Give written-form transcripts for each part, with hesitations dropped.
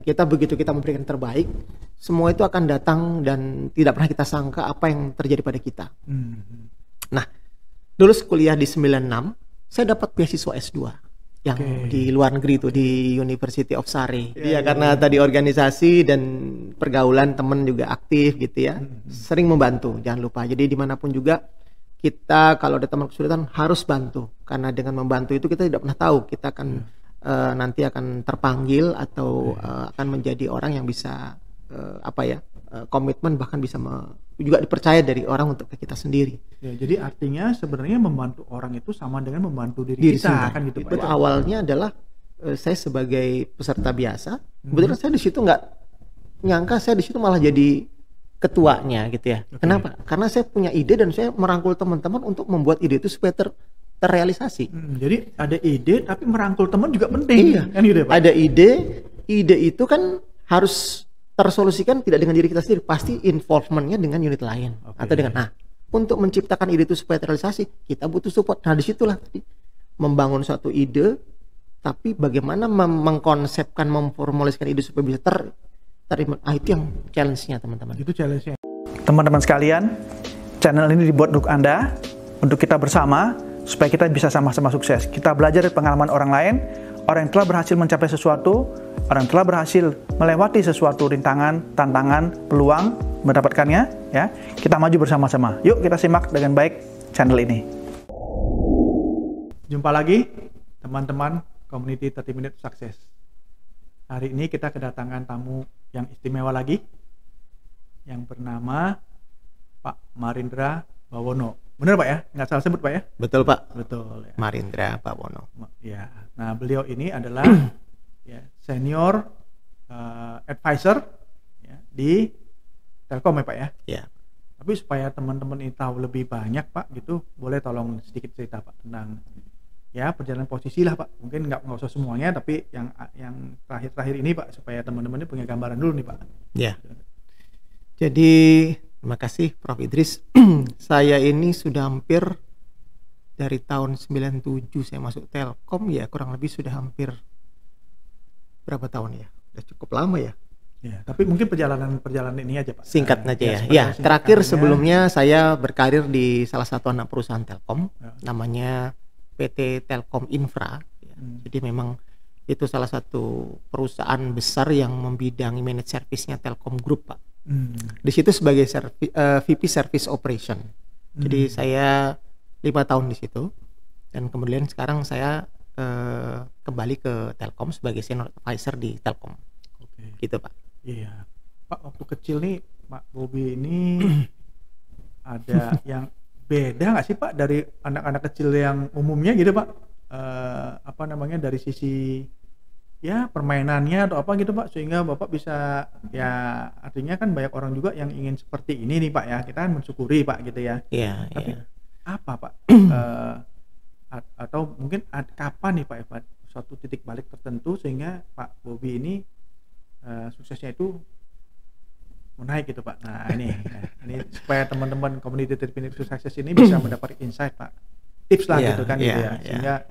kita begitu kita memberikan terbaik, semua itu akan datang dan tidak pernah kita sangka apa yang terjadi pada kita. Nah, dulu kuliah di 96, saya dapat beasiswa S2 yang di luar negeri itu di University of Surrey. Karena tadi organisasi dan pergaulan teman juga aktif gitu ya, sering membantu. Jangan lupa. Jadi dimanapun juga kita kalau ada teman kesulitan harus bantu, karena dengan membantu itu kita tidak pernah tahu kita akan nanti akan terpanggil atau akan menjadi orang yang bisa komitmen, bahkan bisa juga dipercaya dari orang untuk ke kita sendiri. Ya, jadi artinya sebenarnya membantu orang itu sama dengan membantu diri kita kan gitu Pak. Itu awalnya adalah saya sebagai peserta biasa, kebetulan saya di situ nggak nyangka saya di situ malah jadi ketuanya gitu ya. Kenapa? Karena saya punya ide dan saya merangkul teman-teman untuk membuat ide itu supaya terrealisasi. Jadi ada ide tapi merangkul teman juga penting. Kan gitu ya, Pak? Ada ide itu kan harus tersolusikan tidak dengan diri kita sendiri, pasti involvementnya dengan unit lain atau dengan untuk menciptakan ide itu supaya terrealisasi kita butuh support. Nah disitulah tadi membangun suatu ide, tapi bagaimana mengkonsepkan, memformulasikan ide supaya bisa terima. Itu yang challenge-nya teman-teman. Itu challenge-nya. Teman-teman sekalian, channel ini dibuat untuk Anda, untuk kita bersama, supaya kita bisa sama-sama sukses. Kita belajar dari pengalaman orang lain, orang yang telah berhasil mencapai sesuatu, orang yang telah berhasil melewati sesuatu rintangan, tantangan, peluang, mendapatkannya, ya. Kita maju bersama-sama. Yuk kita simak dengan baik channel ini. Jumpa lagi teman-teman Community 30 Minute Success. Hari ini kita kedatangan tamu yang istimewa lagi, yang bernama Pak Marindra Bawono. Benar Pak ya? Nggak salah sebut Pak ya? Betul Pak. Betul. Ya. Marindra Bawono. Ya. Nah beliau ini adalah senior advisor di Telkom ya Pak ya? Iya. Tapi supaya teman-teman ini tahu lebih banyak Pak gitu, boleh tolong sedikit cerita Pak tentang perjalanan posisi lah Pak. Mungkin nggak usah semuanya, tapi yang terakhir ini Pak, supaya teman-teman ini punya gambaran dulu nih Pak. Ya. Jadi terima kasih Prof. Idris. Saya ini sudah hampir dari tahun 97 saya masuk Telkom, ya kurang lebih sudah hampir berapa tahun ya? Udah cukup lama ya. Ya, tapi mungkin perjalanan ini aja Pak. Singkat aja ya. Ya, terakhir sebelumnya saya berkarir di salah satu anak perusahaan Telkom, namanya PT Telkom Infra. Jadi memang itu salah satu perusahaan besar yang membidangi managed service-nya Telkom Group Pak. Di situ sebagai VP Service Operation. Jadi saya 5 tahun di situ, dan kemudian sekarang saya kembali ke Telkom sebagai senior advisor di Telkom. Gitu Pak. Iya Pak, waktu kecil nih Pak Bobi ini ada yang beda nggak sih Pak dari anak-anak kecil yang umumnya gitu Pak? Dari sisi permainannya atau apa gitu Pak, sehingga Bapak bisa artinya kan banyak orang juga yang ingin seperti ini nih Pak ya, kita kan mensyukuri Pak gitu ya. Iya. Tapi apa Pak atau mungkin kapan nih Pak suatu titik balik tertentu sehingga Pak Bobi ini suksesnya itu menaik gitu Pak. Nah ini supaya teman-teman Community 30 Minute Success ini bisa mendapat insight Pak, tips lah gitu kan gitu ya, sehingga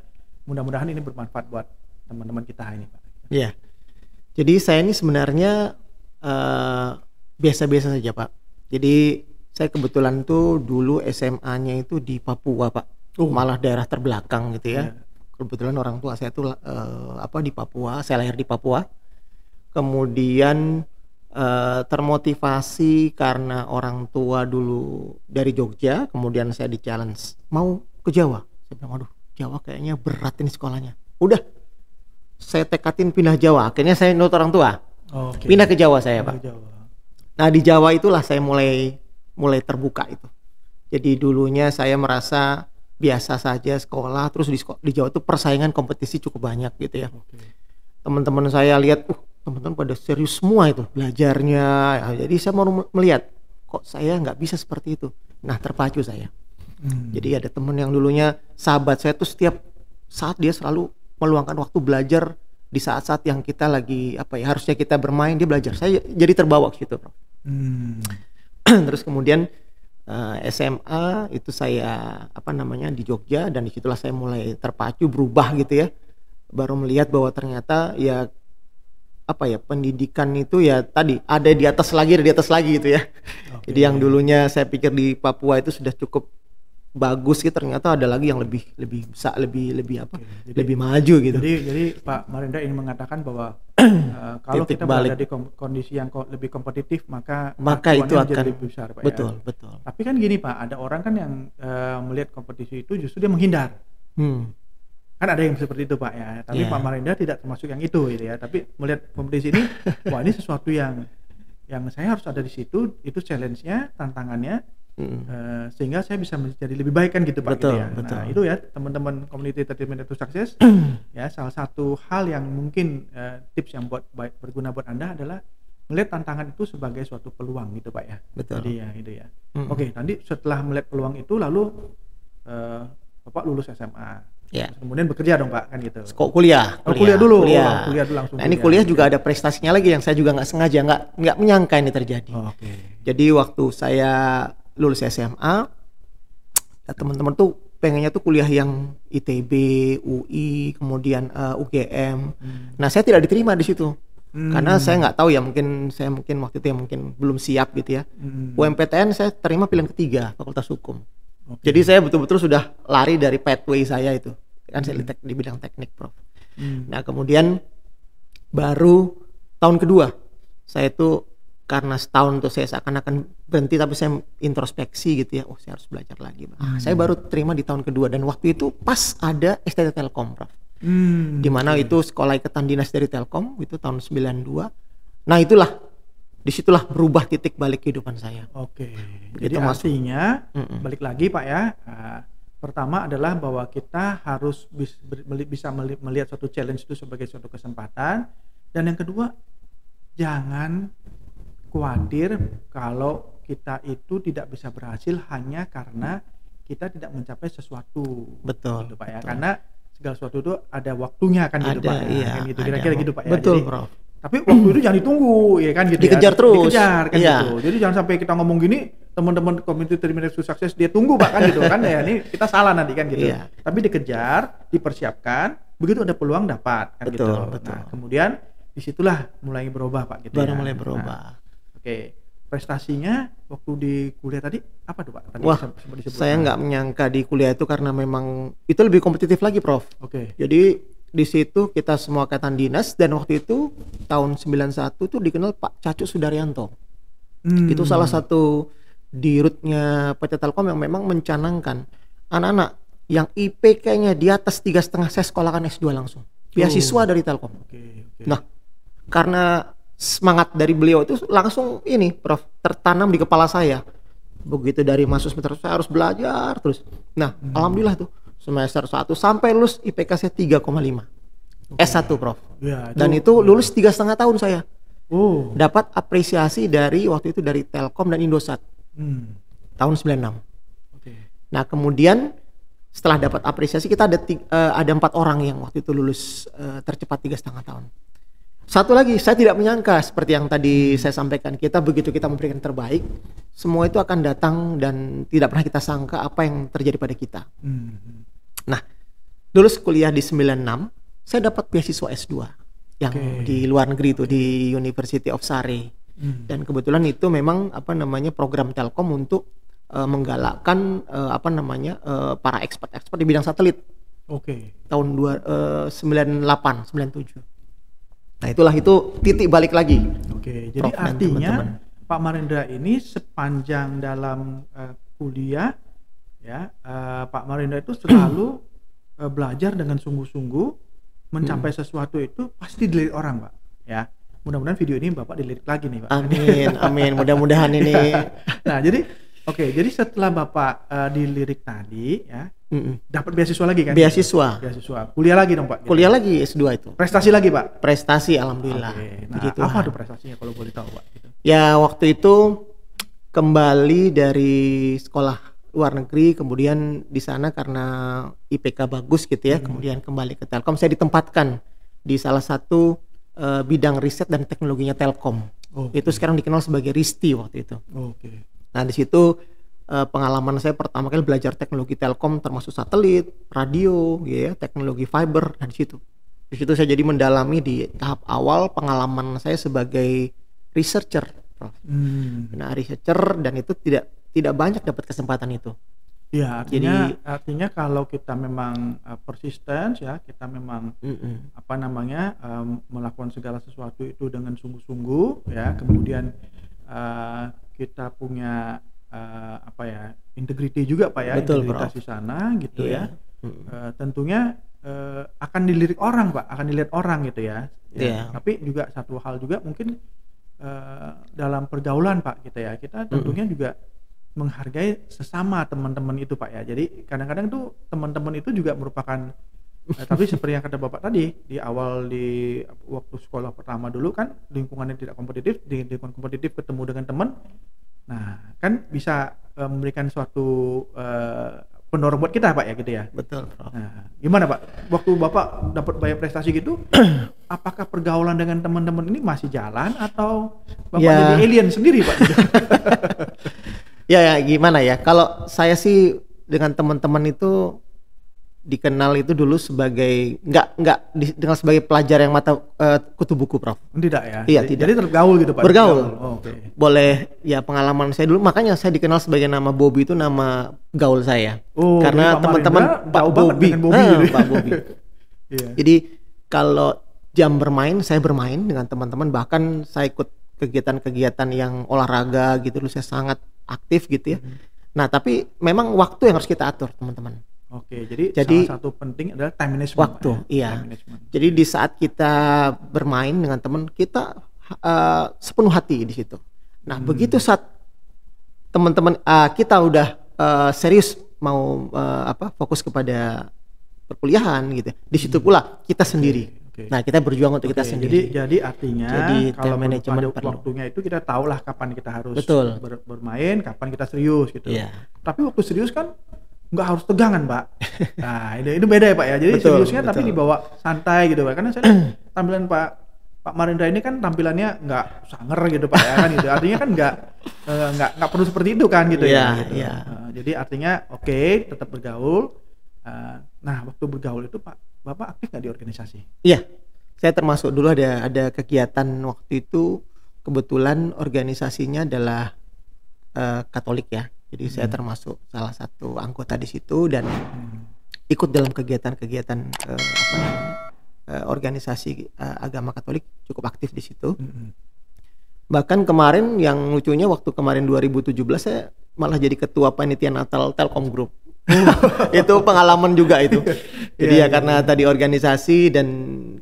mudah-mudahan ini bermanfaat buat teman-teman kita ini Pak. Iya. Jadi saya ini sebenarnya biasa-biasa saja Pak. Jadi saya kebetulan tuh dulu SMA-nya itu di Papua Pak. Malah daerah terbelakang gitu ya. Kebetulan orang tua saya tuh di Papua, saya lahir di Papua. Kemudian termotivasi karena orang tua dulu dari Jogja, kemudian saya di challenge mau ke Jawa. Saya bilang aduh Jawa kayaknya berat ini sekolahnya. Udah saya tekatin pindah Jawa, akhirnya saya nurut orang tua. Pindah ke Jawa saya Pak. Nah di Jawa itulah saya mulai terbuka itu. Jadi dulunya saya merasa biasa saja sekolah, terus di Jawa itu persaingan kompetisi cukup banyak gitu ya. Teman-teman saya lihat teman-teman pada serius semua itu belajarnya, jadi saya mau melihat kok saya nggak bisa seperti itu. Nah terpacu saya. Jadi ada teman yang dulunya sahabat saya tuh setiap saat dia selalu meluangkan waktu belajar di saat-saat yang kita lagi harusnya kita bermain, dia belajar. Saya jadi terbawa ke situ. Terus kemudian SMA itu saya di Jogja, dan disitulah saya mulai terpacu berubah gitu ya. Baru melihat bahwa ternyata apa ya, pendidikan itu ya tadi ada di atas lagi, ada di atas lagi gitu ya. Oke. Jadi yang dulunya saya pikir di Papua itu sudah cukup bagus gitu, ternyata ada lagi yang lebih bisa lebih apa, Jadi- lebih maju gitu. Jadi Pak Marindra ingin mengatakan bahwa kalau Titik kita balik. berada di kondisi yang lebih kompetitif, maka Maka itu acuannya menjadi akan lebih besar, Pak, betul, ya. betul. Tapi kan gini Pak, ada orang kan yang melihat kompetisi itu justru dia menghindar. Kan ada yang seperti itu Pak ya. Tapi Iya. Pak Marindra tidak termasuk yang itu gitu ya. Tapi melihat kompetisi ini, wah ini sesuatu yang saya harus ada di situ, itu challenge-nya, tantangannya. Sehingga saya bisa menjadi lebih baik kan gitu Pak, Betul, gitu ya. betul. Nah itu ya teman-teman community 30 minutes to success ya, salah satu hal yang mungkin tips yang berguna buat Anda adalah melihat tantangan itu sebagai suatu peluang gitu Pak ya. Betul. Jadi ya itu ya. Oke, nanti setelah melihat peluang itu lalu Bapak lulus SMA. Ya. Terus kemudian bekerja dong Pak kan gitu. Kok kuliah? Kuliah dulu. Kuliah. Kuliah dulu langsung. Nah, ini kuliah juga ada prestasinya lagi yang saya juga nggak sengaja, nggak menyangka ini terjadi. Oke. Jadi waktu saya lulus SMA, ya teman-teman tuh pengennya tuh kuliah yang ITB, UI, kemudian UGM. Nah, saya tidak diterima di situ. Karena saya nggak tahu ya, mungkin waktu itu ya mungkin belum siap gitu ya. UMPTN saya terima pilihan ketiga, Fakultas Hukum. Jadi saya betul-betul sudah lari dari pathway saya itu. Kan saya di bidang teknik, Prof. Nah, kemudian baru tahun kedua saya itu, karena setahun tuh saya seakan-akan berhenti, tapi saya introspeksi gitu ya, saya harus belajar lagi. Saya baru terima di tahun kedua, dan waktu itu pas ada STT Telkom, Prof. Di mana itu sekolah ikatan dinas dari Telkom, itu tahun 92. Nah, disitulah berubah titik balik kehidupan saya. Oke. Begitu Jadi masuk. artinya balik lagi Pak ya. Pertama adalah bahwa kita harus bisa melihat suatu challenge itu sebagai suatu kesempatan, dan yang kedua jangan khawatir kalau kita itu tidak bisa berhasil hanya karena kita tidak mencapai sesuatu. Betul, gitu, Pak ya. betul. Karena segala sesuatu itu ada waktunya kan gitu Ada, Pak. iya, Kan gitu. ada. Kira-kira gitu Pak ya. Betul, Jadi, Prof. tapi waktu itu jangan ditunggu ya kan gitu. Dikejar ya. terus. Dikejar kan Iya. gitu. Jadi jangan sampai kita ngomong gini, teman-teman community 30 minutes to success dia tunggu Pak kan gitu kan ya. Ini kita salah nanti kan gitu. Iya. Tapi dikejar, dipersiapkan, begitu ada peluang dapat kan Betul, gitu. betul. Nah, kemudian disitulah mulai berubah Pak gitu Baru ya. mulai berubah. Nah, oke. Prestasinya waktu di kuliah tadi apa tuh Pak? Tadi Wah, sempat disebut. saya nggak menyangka di kuliah itu, karena memang itu lebih kompetitif lagi, Prof. Oke. Jadi di situ kita semua ikatan dinas, dan waktu itu tahun 91 tuh dikenal Pak Cacu Sudaryanto. Itu salah satu dirutnya PT Telkom yang memang mencanangkan anak-anak yang IPK-nya di atas 3,5, saya sekolahkan S2 langsung. Beasiswa dari Telkom. Oke. Nah, karena semangat dari beliau itu langsung ini, Prof, tertanam di kepala saya. Begitu dari masuk semester saya harus belajar terus. Nah, alhamdulillah tuh semester 1 sampai lulus IPK saya 3,5. S1, Prof. Ya, Dan itu lulus 3,5 tahun saya. Oh. Dapat apresiasi dari waktu itu dari Telkom dan Indosat tahun 96. Oke. Nah, kemudian setelah dapat apresiasi, kita ada 4 orang yang waktu itu lulus tercepat 3,5 tahun. Satu lagi, saya tidak menyangka seperti yang tadi saya sampaikan, kita begitu kita memberikan terbaik, semua itu akan datang dan tidak pernah kita sangka apa yang terjadi pada kita. Nah, lulus kuliah di 96, saya dapat beasiswa S2 yang di luar negeri itu di University of Surrey. Dan kebetulan itu memang program Telkom untuk menggalakkan para expert di bidang satelit. Oke. Tahun 98, 97. Nah, itu titik balik lagi. Oke, jadi Prof dan artinya teman-teman. Pak Marindra ini sepanjang dalam kuliah ya, Pak Marindra itu selalu belajar dengan sungguh-sungguh, mencapai sesuatu itu pasti dilirik orang Pak ya. Mudah-mudahan video ini Bapak dilirik lagi nih Pak. Amin, mudah-mudahan ini. Nah, jadi setelah Bapak dilirik tadi ya, dapat beasiswa lagi kan? Beasiswa. Kuliah lagi dong Pak? Kuliah lagi S2 itu. Prestasi lagi Pak? Prestasi, alhamdulillah. Oke. Nah, Begitu. apa tuh prestasinya kalau boleh tahu Pak? Gitu. Ya, waktu itu kembali dari sekolah luar negeri, kemudian di sana karena IPK bagus gitu ya, kemudian kembali ke Telkom. Saya ditempatkan di salah satu bidang riset dan teknologinya Telkom. Itu sekarang dikenal sebagai RISTI waktu itu. Oke. Nah, di situ pengalaman saya pertama kali belajar teknologi Telkom, termasuk satelit, radio, gitu ya, teknologi fiber. Nah, di situ Di situ saya jadi mendalami di tahap awal pengalaman saya sebagai researcher, Prof. Nah, researcher, dan itu tidak banyak dapat kesempatan itu. Ya, artinya kalau kita memang persisten ya, kita memang melakukan segala sesuatu itu dengan sungguh-sungguh ya, kemudian kita punya integrity juga Pak ya. Betul, integritas Prof. Di sana gitu ya. Tentunya akan dilirik orang Pak, akan dilihat orang gitu ya. Tapi juga satu hal juga mungkin dalam pergaulan Pak gitu ya, kita tentunya juga menghargai sesama teman-teman itu Pak ya. Jadi kadang-kadang tuh teman-teman itu juga merupakan tapi seperti yang kata Bapak tadi di awal, di waktu sekolah pertama dulu kan lingkungannya tidak kompetitif, di lingkungan kompetitif ketemu dengan teman, nah kan bisa memberikan suatu pendorong buat kita Pak ya gitu ya. Betul, Prof. Nah, gimana Pak waktu Bapak dapat banyak prestasi gitu, apakah pergaulan dengan teman-teman ini masih jalan atau Bapak jadi alien sendiri Pak? Ya gimana ya, kalau saya sih dengan teman-teman itu dikenal itu dulu sebagai nggak dikenal sebagai pelajar yang mata kutu buku, Prof. Tidak ya? Iya, tidak. Jadi tergaul gitu Pak? Bergaul. Okay. Boleh ya, pengalaman saya dulu, makanya saya dikenal sebagai nama Bobby itu nama gaul saya. Karena teman-teman Pak Bobby. Pak Bobby. Jadi kalau jam bermain, saya bermain dengan teman-teman, bahkan saya ikut kegiatan-kegiatan yang olahraga gitu dulu, saya sangat aktif gitu ya. Nah, tapi memang waktu yang harus kita atur, teman-teman. Oke, jadi salah satu penting adalah time management. Waktu, iya. Time management. Jadi di saat kita bermain dengan teman, kita sepenuh hati di situ. Nah, begitu saat teman-teman kita udah serius mau fokus kepada perkuliahan gitu, di situ pula kita sendiri. Nah, kita berjuang untuk kita sendiri. Jadi artinya kalau manajemen waktunya itu kita tahulah kapan kita harus bermain, kapan kita serius gitu. Tapi waktu serius kan nggak harus tegangan Pak. Nah itu beda ya Pak ya. Jadi seriusnya tapi dibawa santai gitu Pak. Karena saya tampilan Pak Marindra ini kan tampilannya nggak sanger gitu Pak ya kan gitu. Artinya kan nggak perlu seperti itu kan gitu ya. Gitu. Jadi artinya tetap bergaul. Nah waktu bergaul itu Bapak aktif nggak di organisasi? Iya, saya termasuk dulu ada kegiatan waktu itu, kebetulan organisasinya adalah Katolik ya. Jadi saya termasuk salah satu anggota di situ dan ikut dalam kegiatan-kegiatan organisasi agama Katolik, cukup aktif di situ. Bahkan kemarin yang lucunya, waktu kemarin 2017 saya malah jadi ketua panitia Natal Telkom Group. Itu pengalaman juga itu. Jadi karena tadi organisasi dan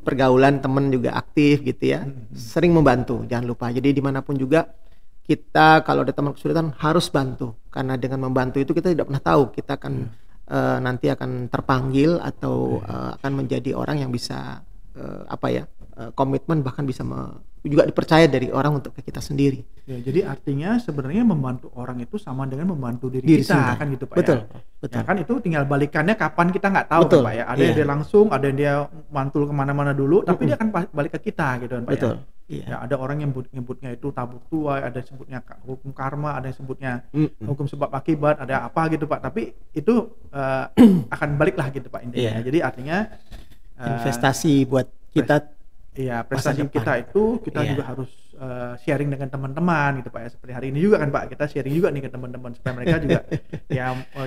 pergaulan teman juga aktif gitu ya, sering membantu, jangan lupa. Jadi dimanapun juga kita kalau ada teman kesulitan harus bantu, karena dengan membantu itu kita tidak pernah tahu kita akan nanti akan terpanggil atau akan menjadi orang yang bisa komitmen, bahkan bisa juga dipercaya dari orang untuk ke kita sendiri. Ya, jadi artinya sebenarnya membantu orang itu sama dengan membantu diri kita sendiri. Kan gitu Pak. Betul. Ya kan itu tinggal balikannya kapan kita nggak tahu kan Pak ya. Ada yang dia langsung, ada yang dia mantul kemana-mana dulu, tapi dia akan balik ke kita gitu kan Pak. Betul. Ya, ada orang yang nyebutnya itu tabuk tuai, ada yang sebutnya hukum karma, ada yang sebutnya hukum sebab akibat, ada apa gitu Pak. Tapi itu akan balik lah gitu Pak intinya. Jadi artinya investasi buat kita. Iya, prestasi kita itu kita juga harus sharing dengan teman-teman gitu Pak ya. Seperti hari ini juga kan Pak, kita sharing juga nih ke teman-teman supaya mereka juga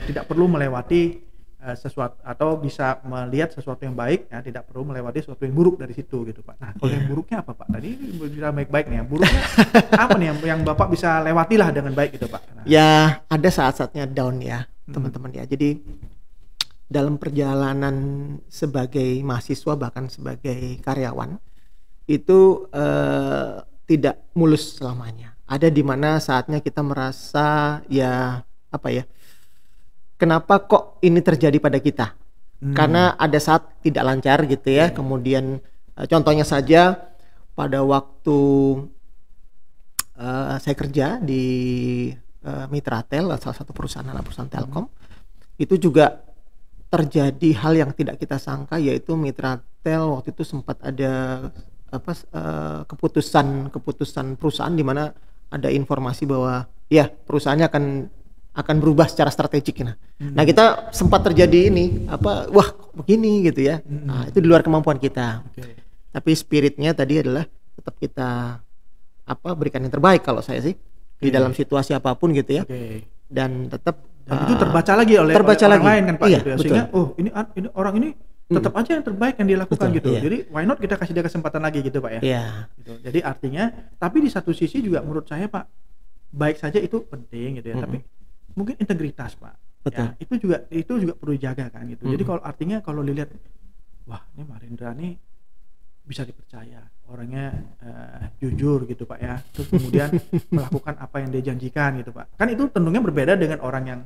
tidak perlu melewati sesuatu atau bisa melihat sesuatu yang baik ya, tidak perlu melewati sesuatu yang buruk dari situ gitu Pak. Nah, kalau yang buruknya apa Pak? Tadi bisa baik-baik nih, yang buruknya apa nih yang Bapak bisa lewatilah dengan baik gitu Pak? Nah. Ya, ada saat-saatnya down ya, teman-teman ya. Jadi dalam perjalanan sebagai mahasiswa bahkan sebagai karyawan itu tidak mulus selamanya. Ada di mana saatnya kita merasa kenapa kok ini terjadi pada kita? Karena ada saat tidak lancar gitu ya. Kemudian contohnya saja pada waktu saya kerja di Mitratel, salah satu perusahaan Telkom, itu juga terjadi hal yang tidak kita sangka, yaitu Mitratel waktu itu sempat ada keputusan perusahaan di mana ada informasi bahwa ya perusahaannya akan berubah secara strategik. Nah kita sempat terjadi ini wah begini gitu ya. Nah itu di luar kemampuan kita. Tapi spiritnya tadi adalah tetap kita berikan yang terbaik kalau saya sih di dalam situasi apapun gitu ya. Dan tetap itu terbaca lagi oleh orang lain kan Pak, iya, gitu ya. Sehingga ini orang ini tetap aja yang terbaik yang dilakukan gitu. Iya. Jadi why not kita kasih dia kesempatan lagi gitu Pak ya. Iya. Gitu. Jadi artinya, tapi di satu sisi juga menurut saya Pak, baik saja itu penting gitu ya, tapi mungkin integritas Pak. Betul. Ya, itu juga perlu dijaga kan gitu. Jadi kalau artinya kalau dilihat, wah ini Marindra nih bisa dipercaya, orangnya jujur gitu Pak ya. Terus kemudian melakukan apa yang dia janjikan gitu Pak. Kan itu tentunya berbeda dengan orang yang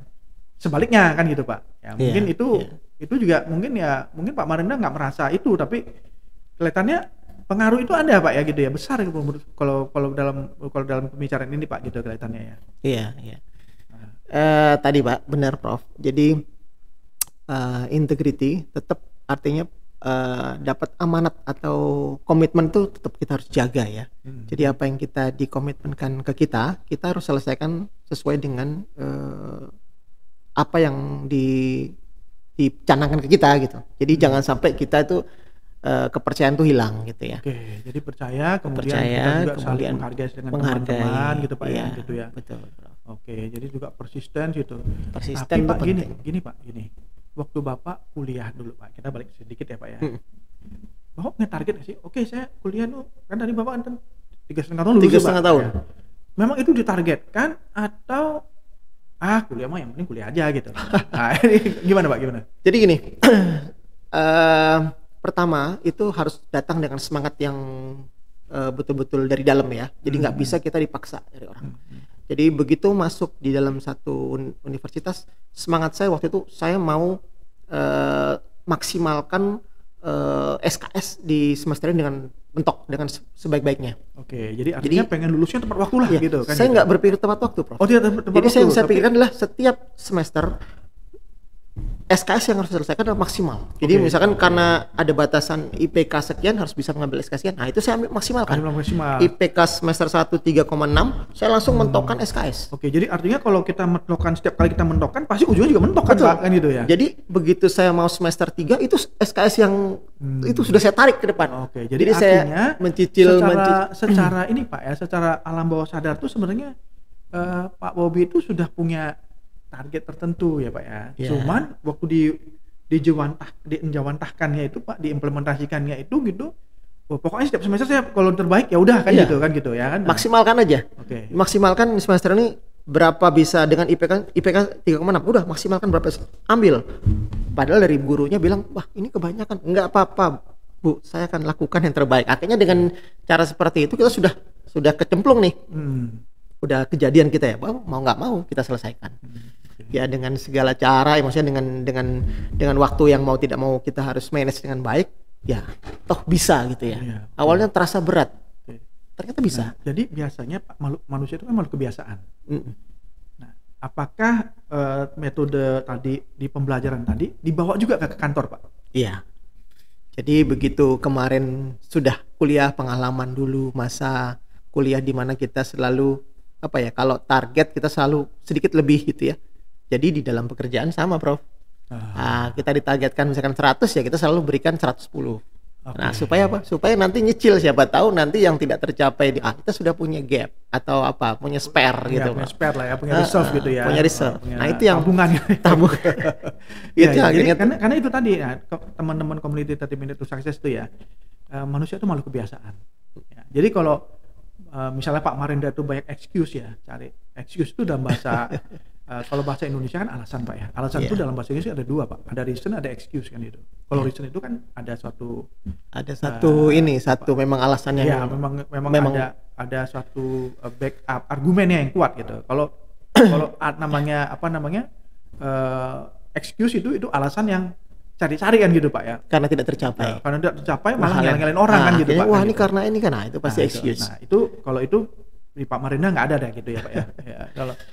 sebaliknya kan gitu Pak. Ya mungkin itu juga mungkin Pak Marindra nggak merasa itu, tapi kelihatannya pengaruh itu ada Pak ya gitu ya, besar kalau dalam pembicaraan ini Pak gitu kelihatannya ya. Iya. Tadi Pak benar Prof. Jadi integrity tetap artinya dapat amanat atau komitmen tuh tetap kita harus jaga ya. Jadi apa yang kita dikomitmenkan ke kita harus selesaikan sesuai dengan apa yang dicanangkan ke kita gitu. Jadi jangan sampai kita itu kepercayaan tuh hilang gitu ya. Oke, jadi percaya kemudian kita juga saling menghargai dengan teman-teman gitu Pak ya, gitu ya. Betul. Oke, jadi juga persisten gitu. Persisten. Tapi Pak gini Pak, waktu Bapak kuliah dulu Pak, kita balik sedikit ya Pak ya. Bapak punya target nggak sih? Oke, saya kuliah kan tadi Bapak kan 3,5 tahun lulus. 3,5 tahun. Ya. Memang itu ditargetkan atau kuliah mah yang penting kuliah aja gitu. Nah, ini gimana Pak? Gimana? Jadi gini, pertama itu harus datang dengan semangat yang betul-betul dari dalam ya. Jadi nggak bisa kita dipaksa dari orang. Jadi begitu masuk di dalam satu universitas, semangat saya waktu itu saya mau maksimalkan SKS di semester ini dengan sebaik-baiknya. Oke, jadi artinya pengen lulusnya tepat waktu lah gitu kan. Saya nggak berpikir tepat waktu Prof. Oh tidak tepat waktu. Jadi saya pikirkan adalah setiap semester SKS yang harus diselesaikan adalah maksimal. Jadi misalkan karena ada batasan IPK sekian harus bisa mengambil SKS sekian. Nah itu saya ambil maksimalkan. IPK semester 1 3,6 saya langsung mentokkan SKS. Oke, jadi artinya kalau kita mentokkan setiap kali kita mentokkan pasti ujungnya juga mentok kan gitu ya. Jadi begitu saya mau semester 3 itu SKS yang itu sudah saya tarik ke depan. Oke, jadi artinya saya mencicil secara ini Pak ya, secara alam bawah sadar tuh sebenarnya Pak Bobby itu sudah punya target tertentu ya Pak ya. Cuman waktu dijawantahkannya itu Pak, diimplementasikannya itu gitu. Pokoknya setiap semester saya kalau terbaik ya udah kan gitu ya kan. Maksimalkan aja. Maksimalkan semester ini berapa bisa dengan IPK 3,6. Udah maksimalkan berapa ambil. Padahal dari gurunya bilang, "Wah, ini kebanyakan." Enggak apa-apa, Bu. Saya akan lakukan yang terbaik. Akhirnya dengan cara seperti itu kita sudah kecemplung nih. Udah kejadian kita ya, mau nggak mau kita selesaikan. Ya dengan segala cara, maksudnya dengan waktu yang mau tidak mau kita harus manage dengan baik, ya toh bisa gitu ya. Awalnya terasa berat, ternyata bisa. Nah, jadi biasanya manusia itu kan makhluk kebiasaan. Nah, apakah metode tadi di pembelajaran tadi dibawa juga ke kantor Pak? Iya. Jadi begitu kemarin sudah kuliah, pengalaman dulu masa kuliah di mana kita selalu kalau target kita selalu sedikit lebih gitu ya. Jadi di dalam pekerjaan sama Prof. Kita ditargetkan misalkan 100 ya kita selalu berikan 110. Nah supaya apa? Supaya nanti nyicil, siapa tahu nanti yang tidak tercapai kita sudah punya gap atau punya spare gitu. Punya spare lah ya, punya reserve gitu ya. Punya reserve. Nah itu yang tabungan. Itu akhirnya karena itu tadi ya, teman-teman community 30 Minutes to Success itu ya, manusia itu makhluk kebiasaan. Ya, jadi kalau misalnya Pak Marindra itu banyak excuse ya, cari excuse itu dalam bahasa kalau bahasa Indonesia kan alasan Pak ya. Alasan itu dalam bahasa Inggris ada dua Pak, ada reason, ada excuse kan itu. Kalau reason itu kan ada satu memang alasan yang memang ada suatu backup argumennya yang kuat gitu. Kalau namanya excuse itu alasan yang cari-cari kan gitu Pak ya. Karena tidak tercapai. Karena tidak tercapai malah nyalain orang kan gitu Pak. Wah kan, ini gitu. karena ini kan, itu pasti excuse. Nah itu kalau itu di Pak Marindra nggak ada gitu ya Pak ya.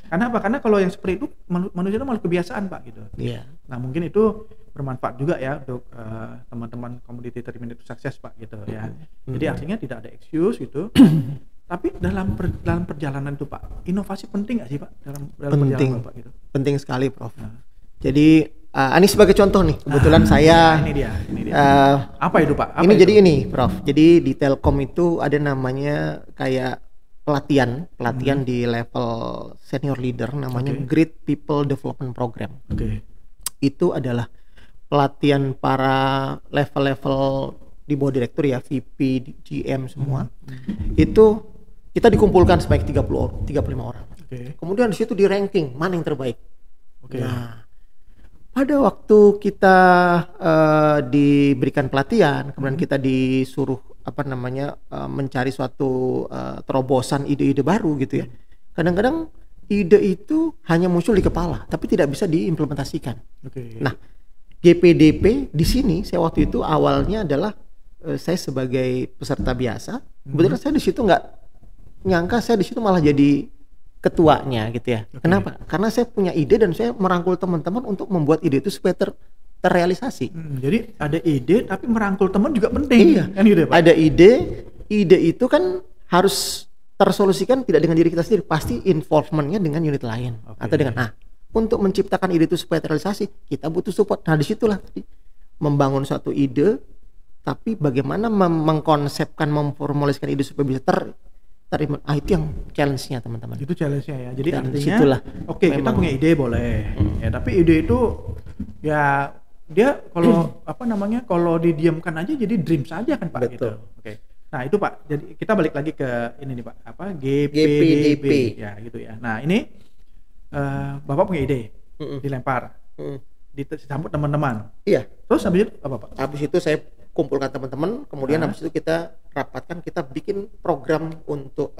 Karena apa? Karena kalau yang seperti itu manusia itu malah kebiasaan Pak gitu. Iya. Nah mungkin itu bermanfaat juga ya untuk teman-teman community 30 Minutes to Success Pak gitu ya. Jadi artinya tidak ada excuse gitu. Tapi dalam perjalanan itu Pak, inovasi penting nggak sih Pak dalam perjalanan Pak gitu? Penting sekali, Prof. Jadi ini sebagai contoh nih, kebetulan saya ini dia. Apa itu Pak? Apa ini itu? jadi ini, Prof. Jadi di Telkom itu ada namanya kayak pelatihan di level senior leader, namanya Great People Development Program. Itu adalah pelatihan para level-level di bawah direktur ya, VP, GM semua. Itu kita dikumpulkan sebanyak 35 orang. Kemudian di situ di ranking mana yang terbaik. Nah, pada waktu kita diberikan pelatihan, kemudian kita disuruh mencari suatu terobosan ide-ide baru gitu ya. Kadang-kadang ide itu hanya muncul di kepala, tapi tidak bisa diimplementasikan. Nah, GPDP di sini saya waktu itu awalnya adalah saya sebagai peserta biasa. Kebetulan saya di situ nggak nyangka saya di situ malah jadi ketuanya gitu ya. Kenapa? Karena saya punya ide dan saya merangkul teman-teman untuk membuat ide itu supaya terrealisasi. Jadi ada ide tapi merangkul teman juga penting. Iya. Kan gitu ya, Pak? Ada ide itu kan harus tersolusikan tidak dengan diri kita sendiri, pasti involvementnya dengan unit lain atau dengan untuk menciptakan ide itu supaya terrealisasi kita butuh support. Nah disitulah tadi membangun suatu ide, tapi bagaimana mengkonsepkan, memformulasikan ide supaya bisa terima. Itu yang challenge-nya teman-teman. Itu challenge-nya ya. Jadi dan artinya kita punya ide boleh. Ya, tapi ide itu ya dia kalau kalau didiamkan aja jadi dream saja kan Pak. Betul. Gitu. Nah itu Pak, jadi kita balik lagi ke ini nih Pak, GPDP ya gitu ya. Nah ini Bapak punya ide, dilempar, disambut teman-teman. Iya. Terus habis itu apa Pak? Habis itu saya kumpulkan teman-teman, kemudian habis itu kita rapatkan, kita bikin program untuk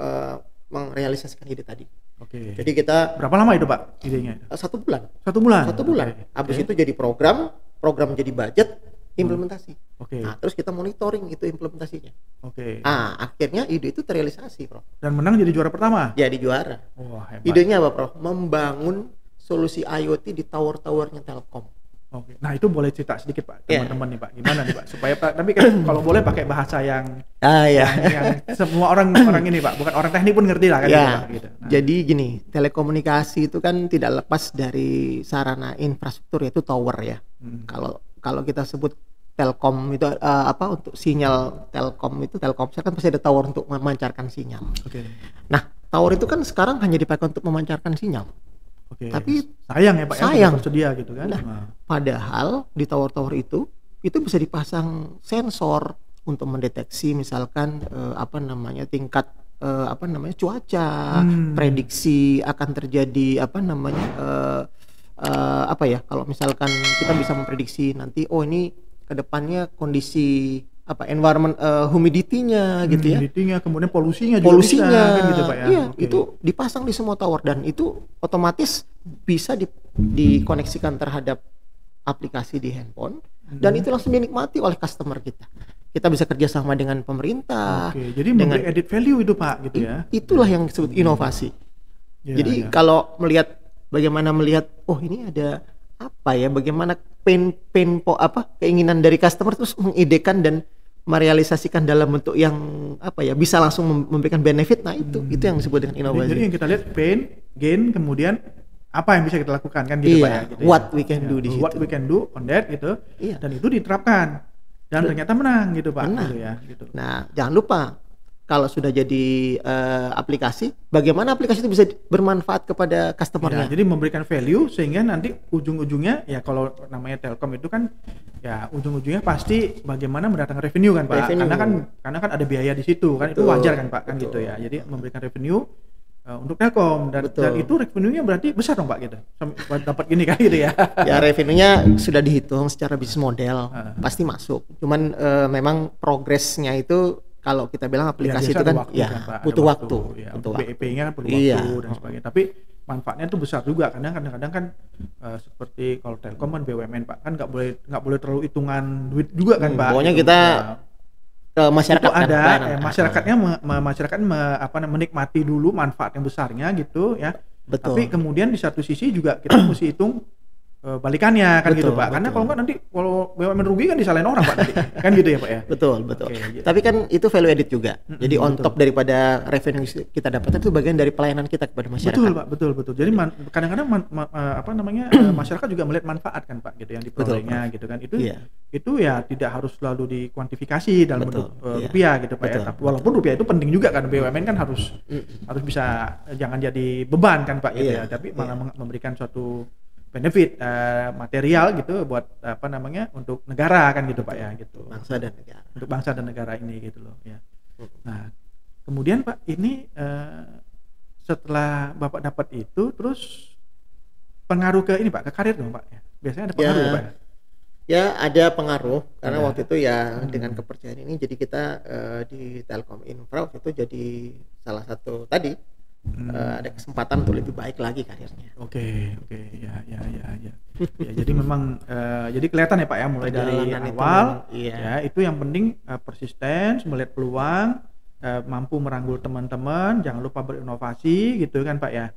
merealisasikan ide tadi. Jadi kita berapa lama itu Pak idenya? 1 bulan. 1 bulan. Habis itu jadi program jadi budget, implementasi. Nah, terus kita monitoring itu implementasinya. Nah, akhirnya ide itu terrealisasi, Prof. Dan menang jadi juara pertama. Jadi juara. Wah, hebat. Idenya apa, Prof? Membangun solusi IoT di tower-towernya Telkom. Nah itu boleh cerita sedikit Pak, teman-teman nih Pak, gimana nih Pak, supaya Pak, tapi kan kalau boleh pakai bahasa yang yang semua orang ini Pak, bukan orang teknik pun ngerti lah kan gitu. Nah. Jadi gini, telekomunikasi itu kan tidak lepas dari sarana infrastruktur, yaitu tower ya. Kalau kita sebut Telkom itu untuk sinyal Telkom itu Telkomsel kan pasti ada tower untuk memancarkan sinyal. Nah, tower itu kan sekarang hanya dipakai untuk memancarkan sinyal. Tapi sayang ya Pak, sayang tersedia gitu kan. Padahal di tower-tower itu bisa dipasang sensor untuk mendeteksi misalkan tingkat cuaca, prediksi akan terjadi kalau misalkan kita bisa memprediksi nanti ini kedepannya kondisi environment humidity-nya gitu ya. Humidity-nya, kemudian polusinya juga bisa, kan gitu Pak ya. Iya, itu dipasang di semua tower dan itu otomatis bisa dikoneksikan terhadap aplikasi di handphone dan itu langsung dinikmati oleh customer kita. Kita bisa kerjasama dengan pemerintah. Jadi memberi added value itu Pak gitu ya. Itulah yang disebut inovasi. Jadi kalau bagaimana melihat ini ada bagaimana keinginan dari customer terus mengidekan dan merealisasikan dalam bentuk yang bisa langsung memberikan benefit. Nah itu yang disebut dengan inovasi. Jadi yang kita lihat pain, gain, kemudian apa yang bisa kita lakukan kan gitu Pak ya. Gitu what we can do di situ. What we can do on that gitu. Dan itu diterapkan dan ternyata menang gitu Pak. Gitu ya. Gitu. Nah jangan lupa kalau sudah jadi aplikasi, bagaimana aplikasi itu bisa bermanfaat kepada customer-nya. Jadi memberikan value sehingga nanti ujung-ujungnya ya kalau namanya Telkom itu kan ya ujung-ujungnya pasti bagaimana mendatangkan revenue kan Pak. Karena kan ada biaya di situ kan. Itu wajar kan Pak kan gitu ya. Jadi memberikan revenue untuk Telkom dan itu revenue-nya berarti besar dong Pak gitu. Dapat gini kan gitu ya. Ya revenue-nya sudah dihitung secara bisnis model pasti masuk. Cuman memang progresnya itu kalau kita bilang aplikasi itu kan butuh waktu. BEP-nya kan perlu waktu dan sebagainya. Tapi manfaatnya itu besar juga karena kadang-kadang kan seperti kalau Telkom kan BUMN Pak kan nggak boleh terlalu hitungan duit juga kan Pak. Pokoknya kita ke masyarakat itu ada masyarakat menikmati dulu manfaat yang besarnya gitu ya. Betul. Tapi kemudian di satu sisi juga kita mesti hitung balikannya kan gitu Betul, Pak. Karena betul. kalau enggak nanti kalau BUMN rugi kan disalahin orang Pak nanti. Kan gitu ya Pak ya. Betul, betul. Oke, gitu. Tapi kan itu value added juga. Jadi on betul. top daripada revenue kita dapat itu bagian dari pelayanan kita kepada masyarakat. Betul Pak, betul betul. Jadi kadang-kadang apa namanya masyarakat juga melihat manfaat kan Pak gitu yang diperolehnya gitu kan. Itu ya tidak harus selalu dikuantifikasi dalam bentuk rupiah gitu Pak ya. Tapi walaupun rupiah itu penting juga kan, BUMN kan harus bisa jangan jadi beban kan Pak gitu ya. Tapi malah memberikan suatu benefit material gitu buat apa namanya untuk negara kan gitu Pak ya gitu. Bangsa dan negara. Untuk bangsa dan negara ini gitu loh ya. Nah, kemudian Pak ini setelah Bapak dapat itu terus pengaruh ke ini Pak, ke karir dong Pak ya. Biasanya ada pengaruh ya Pak ya? Ya ada pengaruh karena waktu itu ya dengan kepercayaan ini jadi kita di Telkom Infra waktu itu jadi salah satu tadi ada kesempatan untuk lebih baik lagi karirnya. Oke, ya. Ya, jadi memang jadi kelihatan ya Pak ya mulai dari awal ya itu yang penting persisten, melihat peluang, mampu merangkul teman-teman, jangan lupa berinovasi gitu kan Pak ya.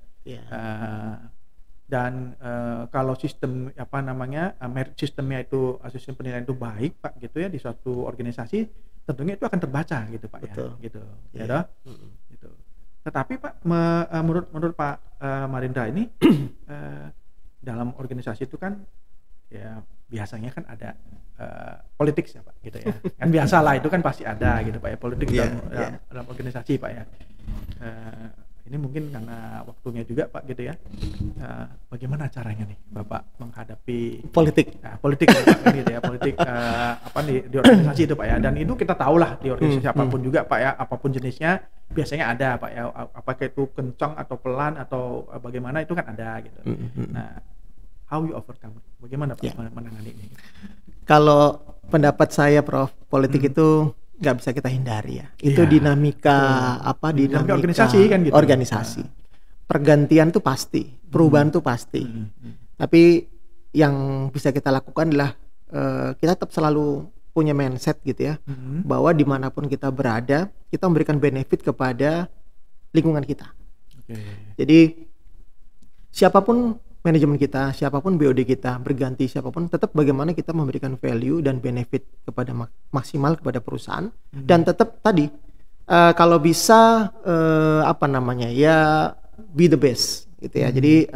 Dan kalau sistem apa namanya merit sistemnya itu sistem penilaian itu baik Pak gitu ya di suatu organisasi, tentunya itu akan terbaca gitu Pak. Betul. Ya gitu ya toh. Gitu. Tetapi Pak menurut Pak Marindra ini dalam organisasi itu kan ya biasanya kan ada politik ya Pak gitu ya. Kan biasalah itu kan pasti ada gitu Pak ya, politik dalam organisasi Pak ya. Ini mungkin karena waktunya juga Pak gitu ya. Bagaimana caranya nih Bapak menghadapi politik gitu ya, politik apa di organisasi itu Pak ya. Dan itu kita tahulah di organisasi apapun juga Pak ya, apapun jenisnya biasanya ada Pak ya. Apakah itu kencang atau pelan atau bagaimana itu kan ada gitu. Nah, how you overcome? Bagaimana Pak menangani ini? Kalau pendapat saya Prof, politik itu nggak bisa kita hindari ya. Itu dinamika dinamika organisasi kan gitu. Organisasi. Pergantian tuh pasti, perubahan tuh pasti. Tapi yang bisa kita lakukan adalah kita tetap selalu punya mindset gitu ya, bahwa dimanapun kita berada, kita memberikan benefit kepada lingkungan kita. Jadi siapapun manajemen kita, siapapun BOD kita, berganti siapapun, tetap bagaimana kita memberikan value dan benefit kepada maksimal kepada perusahaan, dan tetap tadi kalau bisa be the best gitu ya. Jadi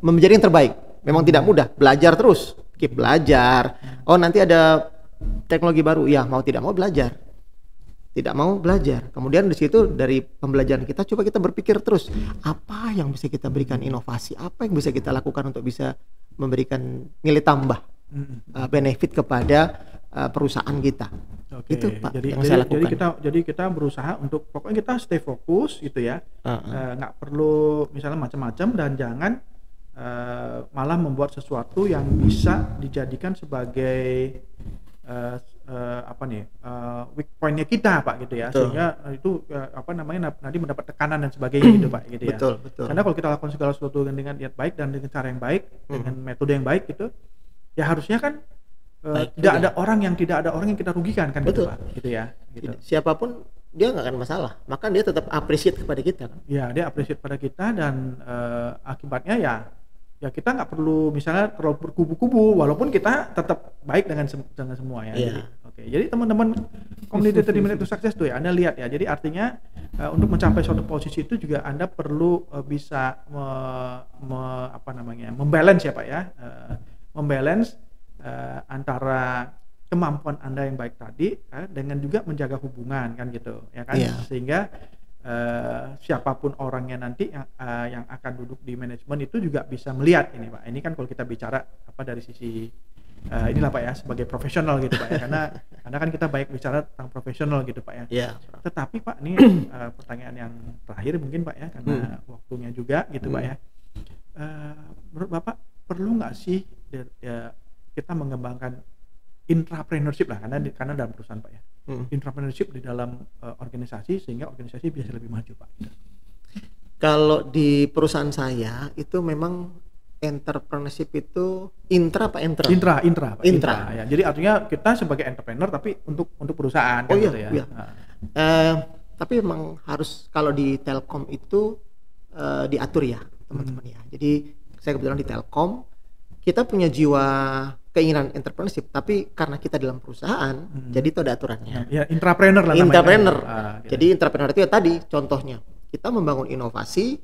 menjadi yang terbaik. Memang tidak mudah, belajar terus, keep belajar. Oh nanti ada teknologi baru, ya mau tidak mau belajar. Tidak mau belajar. Kemudian di situ dari pembelajaran kita coba kita berpikir terus apa yang bisa kita berikan inovasi, apa yang bisa kita lakukan untuk bisa memberikan nilai tambah benefit kepada perusahaan kita. Itu Pak yang saya lakukan. Jadi kita berusaha untuk pokoknya kita stay fokus gitu ya. Nggak perlu misalnya macam-macam dan jangan malah membuat sesuatu yang bisa dijadikan sebagai weak point-nya kita Pak gitu ya. Sehingga itu nanti mendapat tekanan dan sebagainya gitu Pak gitu ya. Betul. Karena kalau kita lakukan segala sesuatu dengan niat baik dan dengan cara yang baik, dengan metode yang baik gitu, ya harusnya kan tidak ada orang yang kita rugikan kan gitu Pak gitu ya. Gitu. Siapapun dia nggak akan masalah, maka dia tetap appreciate kepada kita kan. Ya dia appreciate pada kita dan akibatnya ya kita nggak perlu misalnya terlalu berkubu-kubu walaupun kita tetap baik dengan semua ya. Jadi teman-teman community 30 minute to success tuh ya Anda lihat ya. Jadi artinya untuk mencapai suatu posisi itu juga Anda perlu bisa membalance ya Pak ya. Membalance antara kemampuan Anda yang baik tadi dengan juga menjaga hubungan kan gitu ya kan. Sehingga siapapun orangnya nanti yang akan duduk di manajemen itu juga bisa melihat ini Pak. Ini kan kalau kita bicara dari sisi inilah Pak ya sebagai profesional gitu Pak ya. Karena kan kita baik bicara tentang profesional gitu Pak ya. Tetapi Pak ini pertanyaan yang terakhir mungkin Pak ya karena waktunya juga gitu Pak ya. Menurut Bapak perlu nggak sih kita mengembangkan intrapreneurship lah karena dalam perusahaan Pak ya. Intrapreneurship di dalam organisasi sehingga organisasi bisa lebih maju Pak. Kalau di perusahaan saya itu memang entrepreneurship itu intra apa intra? Intra Pak. Intra. Ya. Jadi artinya kita sebagai entrepreneur tapi untuk perusahaan kan gitu ya. Tapi memang harus kalau di Telkom itu diatur ya teman-teman ya. Jadi saya kebetulan di Telkom kita punya jiwa keinginan entrepreneurship, tapi karena kita dalam perusahaan, jadi itu ada aturannya. Ya, intrapreneur lah namanya. Intrapreneur. Gitu. Jadi intrapreneur itu ya tadi contohnya. Kita membangun inovasi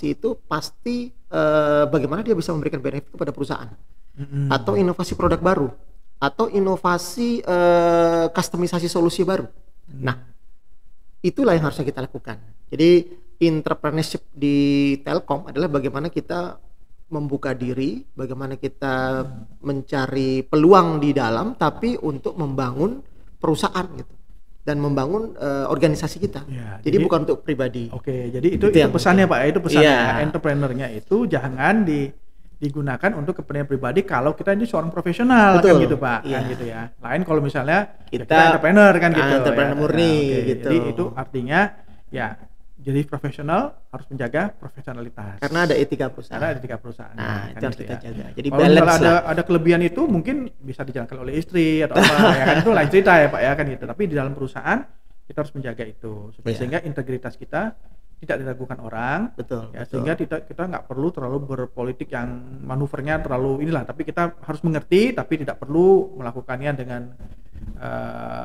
itu pasti bagaimana dia bisa memberikan benefit kepada perusahaan. Atau inovasi produk baru, atau inovasi kustomisasi solusi baru. Nah, itulah yang harusnya kita lakukan. Jadi entrepreneurship di Telkom adalah bagaimana kita membuka diri, bagaimana kita mencari peluang di dalam, tapi untuk membangun perusahaan gitu dan membangun organisasi kita. Ya, jadi bukan untuk pribadi. Oke, jadi itu pesannya Pak, itu pesannya. Entrepreneurnya itu jangan digunakan untuk kepentingan pribadi kalau kita ini seorang profesional. Betul. Kan gitu Pak, kan gitu ya. Lain kalau misalnya kita entrepreneur kan gitu. Entrepreneur murni gitu. Jadi itu artinya ya jadi profesional harus menjaga profesionalitas. Karena ada etika perusahaan. Nah, itu harus kita jaga. Jadi kalau misalnya ada kelebihan itu mungkin bisa dijalankan oleh istri atau apa ya kan, itu lain cerita ya Pak ya kan gitu. Tapi di dalam perusahaan kita harus menjaga itu sehingga integritas kita tidak diragukan orang. Betul. Ya, sehingga kita nggak perlu terlalu berpolitik yang manuvernya terlalu inilah, tapi kita harus mengerti tapi tidak perlu melakukannya dengan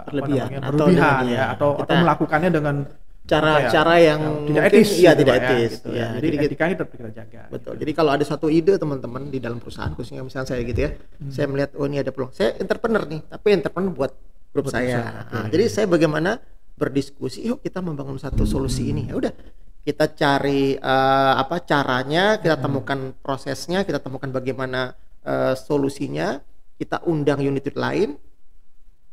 berlebihan ya atau melakukannya dengan cara yang tidak etis, tidak etis. Gitu ya. Jadi etikanya tetap kita jaga. Betul. Gitu. Jadi kalau ada suatu ide teman-teman di dalam perusahaan, khususnya misalnya saya gitu ya, saya melihat ini ada peluang. Saya entrepreneur nih, tapi entrepreneur buat grup saya. Jadi saya bagaimana berdiskusi, yuk kita membangun satu solusi ini. Ya udah, kita cari caranya, kita temukan prosesnya, kita temukan bagaimana solusinya, kita undang unit lain,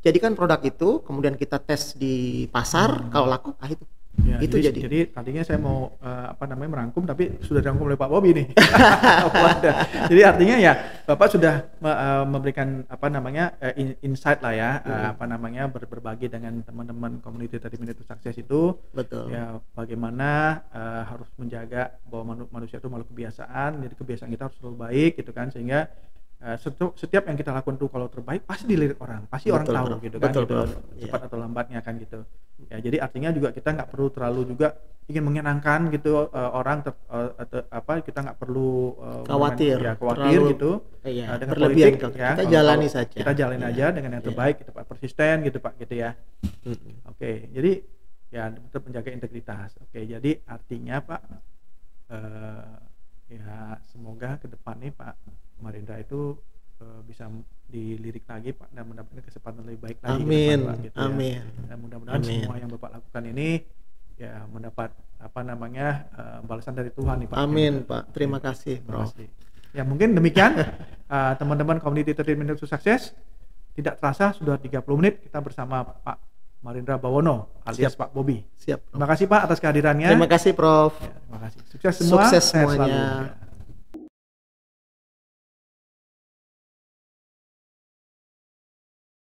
jadikan produk itu, kemudian kita tes di pasar, kalau laku, itu. Ya, itu jadi tadinya saya mau merangkum, tapi sudah dirangkum oleh Pak Bobi nih. Jadi artinya ya Bapak sudah memberikan insight lah ya, berbagi dengan teman-teman community 30 Minutes to Success itu. Betul. Ya bagaimana harus menjaga bahwa manusia itu makhluk kebiasaan, jadi kebiasaan kita harus selalu baik gitu kan, sehingga setiap yang kita lakukan itu kalau terbaik pasti dilirik orang, pasti orang tahu gitu kan, cepat atau lambatnya kan gitu. Ya jadi artinya juga kita nggak perlu terlalu juga ingin menyenangkan gitu orang, kita nggak perlu khawatir terlalu, gitu dengan berlebihan politik ya. Kita jalani saja. Kita jalani aja dengan yang terbaik, gitu Pak, persisten gitu Pak gitu ya. Oke, jadi ya tetap menjaga integritas. Oke, jadi artinya Pak ya semoga ke depan nih Pak Marindra itu bisa dilirik lagi Pak dan mendapatkan kesempatan lebih baik lagi. Amin. Ke depan, Pak, gitu Amin. Ya. Dan mudah-mudahan semua yang Bapak lakukan ini ya mendapat balasan dari Tuhan nih Pak. Amin Pak. Terima kasih Prof. Ya mungkin demikian teman-teman community 30 Minutes to Success. Tidak terasa sudah 30 menit kita bersama Pak Marindra Bawono alias Pak Bobi. Siap. Terima kasih Pak atas kehadirannya. Terima kasih Prof. Ya, terima kasih. Sukses semua. Sukses semuanya. Selalu, ya.